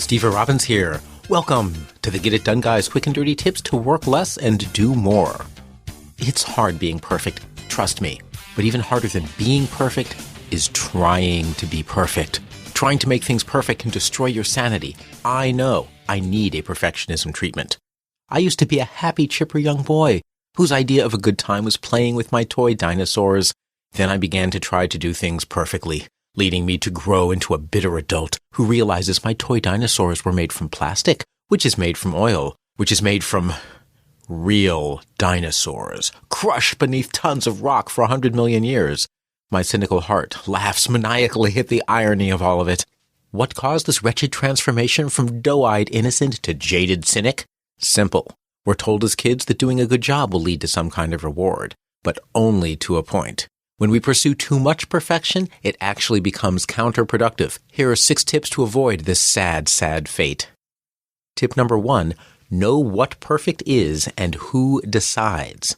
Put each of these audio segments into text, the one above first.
Steve Robbins here. Welcome to the Get It Done Guys quick and dirty tips to work less and do more. It's hard being perfect, trust me. But even harder than being perfect is trying to be perfect. Trying to make things perfect can destroy your sanity. I know I need a perfectionism treatment. I used to be a happy, chipper young boy whose idea of a good time was playing with my toy dinosaurs. Then I began to try to do things perfectly, leading me to grow into a bitter adult who realizes my toy dinosaurs were made from plastic, which is made from oil, which is made from real dinosaurs, crushed beneath tons of rock for 100 million years. My cynical heart laughs maniacally at the irony of all of it. What caused this wretched transformation from doe-eyed innocent to jaded cynic? Simple. We're told as kids that doing a good job will lead to some kind of reward, but only to a point. When we pursue too much perfection, it actually becomes counterproductive. Here are 6 tips to avoid this sad, sad fate. Tip number 1, know what perfect is and who decides.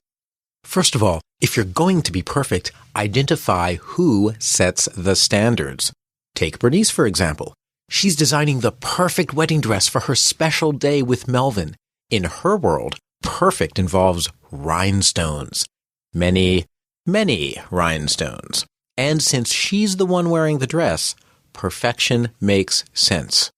First of all, if you're going to be perfect, identify who sets the standards. Take Bernice, for example. She's designing the perfect wedding dress for her special day with Melvin. In her world, perfect involves rhinestones. Many rhinestones. And since she's the one wearing the dress, perfection makes sense.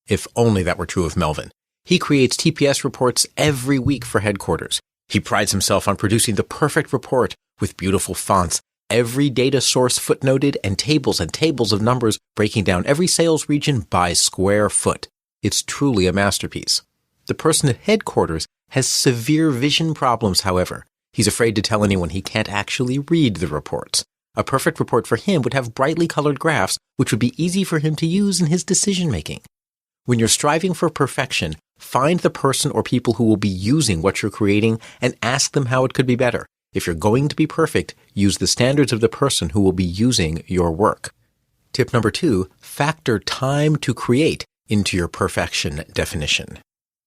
If only that were true of Melvin. He creates TPS reports every week for headquarters. He prides himself on producing the perfect report with beautiful fonts, every data source footnoted, and tables of numbers breaking down every sales region by square foot. It's truly a masterpiece. The person at headquarters has severe vision problems, however. He's afraid to tell anyone he can't actually read the reports. A perfect report for him would have brightly colored graphs, which would be easy for him to use in his decision-making. When you're striving for perfection, find the person or people who will be using what you're creating and ask them how it could be better. If you're going to be perfect, use the standards of the person who will be using your work. Tip number 2, factor time to create into your perfection definition.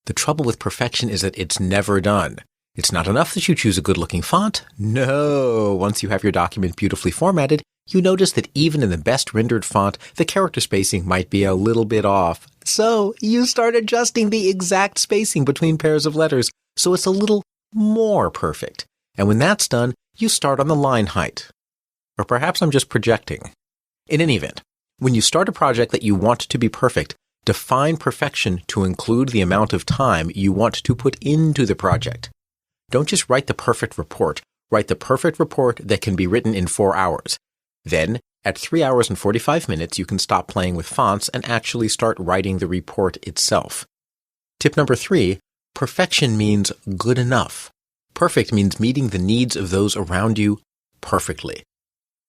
The trouble with perfection is that it's never done. It's not enough that you choose a good-looking font. No, once you have your document beautifully formatted, you notice that even in the best rendered font, the character spacing might be a little bit off. So you start adjusting the exact spacing between pairs of letters so it's a little more perfect. And when that's done, you start on the line height. Or perhaps I'm just projecting. In any event, when you start a project that you want to be perfect, define perfection to include the amount of time you want to put into the project. Don't just write the perfect report. Write the perfect report that can be written in 4 hours. Then, at 3 hours and 45 minutes, you can stop playing with fonts and actually start writing the report itself. Tip number 3, perfection means good enough. Perfect means meeting the needs of those around you perfectly.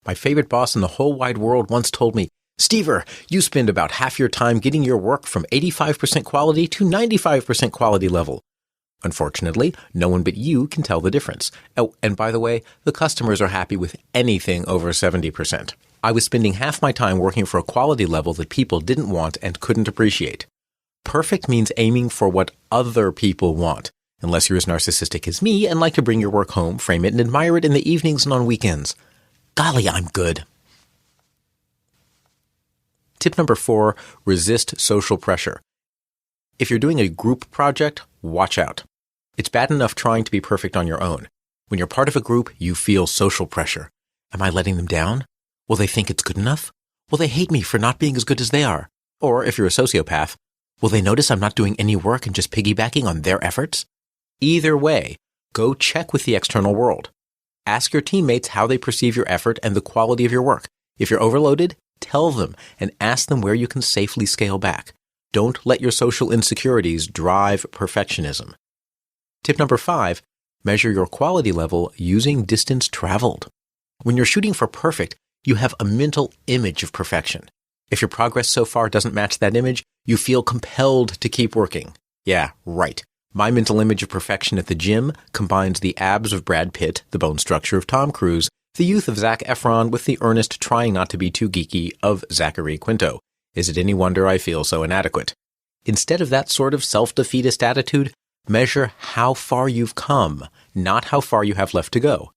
My favorite boss in the whole wide world once told me, "Stever, you spend about half your time getting your work from 85% quality to 95% quality level." Unfortunately, no one but you can tell the difference. Oh, and by the way, the customers are happy with anything over 70%. I was spending half my time working for a quality level that people didn't want and couldn't appreciate. Perfect means aiming for what other people want, unless you're as narcissistic as me and like to bring your work home, frame it, and admire it in the evenings and on weekends. Golly, I'm good. Tip number 4, resist social pressure. If you're doing a group project, watch out. It's bad enough trying to be perfect on your own. When you're part of a group, you feel social pressure. Am I letting them down? Will they think it's good enough? Will they hate me for not being as good as they are? Or if you're a sociopath, will they notice I'm not doing any work and just piggybacking on their efforts? Either way, go check with the external world. Ask your teammates how they perceive your effort and the quality of your work. If you're overloaded, tell them and ask them where you can safely scale back. Don't let your social insecurities drive perfectionism. Tip number 5, measure your quality level using distance traveled. When you're shooting for perfect, you have a mental image of perfection. If your progress so far doesn't match that image, you feel compelled to keep working. Yeah, right. My mental image of perfection at the gym combines the abs of Brad Pitt, the bone structure of Tom Cruise, the youth of Zac Efron with the earnest trying not to be too geeky of Zachary Quinto. Is it any wonder I feel so inadequate? Instead of that sort of self-defeatist attitude, measure how far you've come, not how far you have left to go.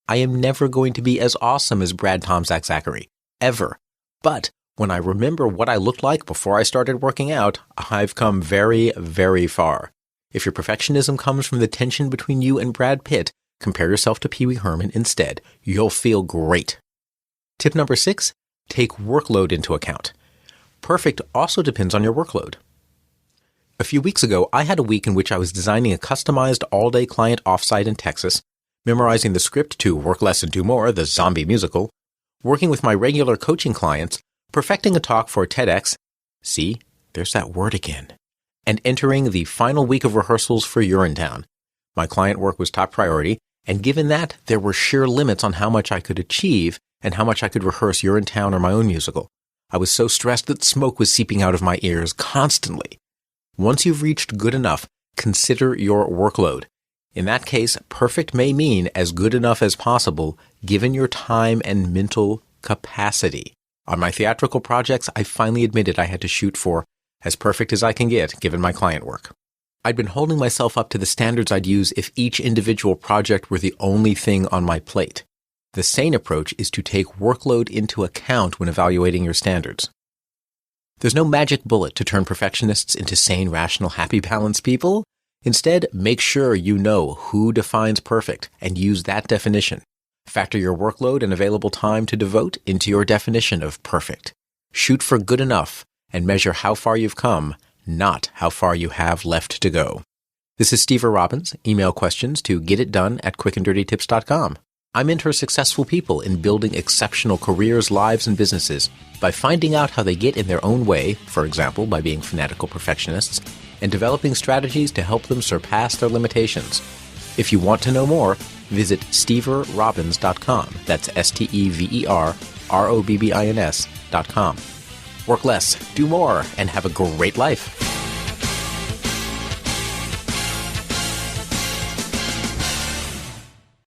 I am never going to be as awesome as Brad, Tom, Zach, Zachary. Ever. But When I remember what I looked like before I started working out, I've come very, very far. If your perfectionism comes from the tension between you and Brad Pitt, compare yourself to Pee Wee Herman instead. You'll feel great. Tip number 6, take workload into account. Perfect also depends on your workload. A few weeks ago, I had a week in which I was designing a customized all-day client offsite in Texas, memorizing the script to Work Less and Do More, the zombie musical, working with my regular coaching clients, perfecting a talk for TEDx, see, there's that word again, and entering the final week of rehearsals for Urinetown. My client work was top priority, and given that, there were sheer limits on how much I could achieve and how much I could rehearse Urinetown or my own musical. I was so stressed that smoke was seeping out of my ears constantly. Once you've reached good enough, consider your workload. In that case, perfect may mean as good enough as possible, given your time and mental capacity. On my theatrical projects, I finally admitted I had to shoot for as perfect as I can get, given my client work. I'd been holding myself up to the standards I'd use if each individual project were the only thing on my plate. The sane approach is to take workload into account when evaluating your standards. There's no magic bullet to turn perfectionists into sane, rational, happy, balanced people. Instead, make sure you know who defines perfect and use that definition. Factor your workload and available time to devote into your definition of perfect. Shoot for good enough and measure how far you've come, not how far you have left to go. This is Steve Robbins. Email questions to getitdone@quickanddirtytips.com. I mentor successful people in building exceptional careers, lives, and businesses by finding out how they get in their own way, for example, by being fanatical perfectionists, and developing strategies to help them surpass their limitations. If you want to know more, visit steverrobbins.com. That's SteverRobbins.com. Work less, do more, and have a great life.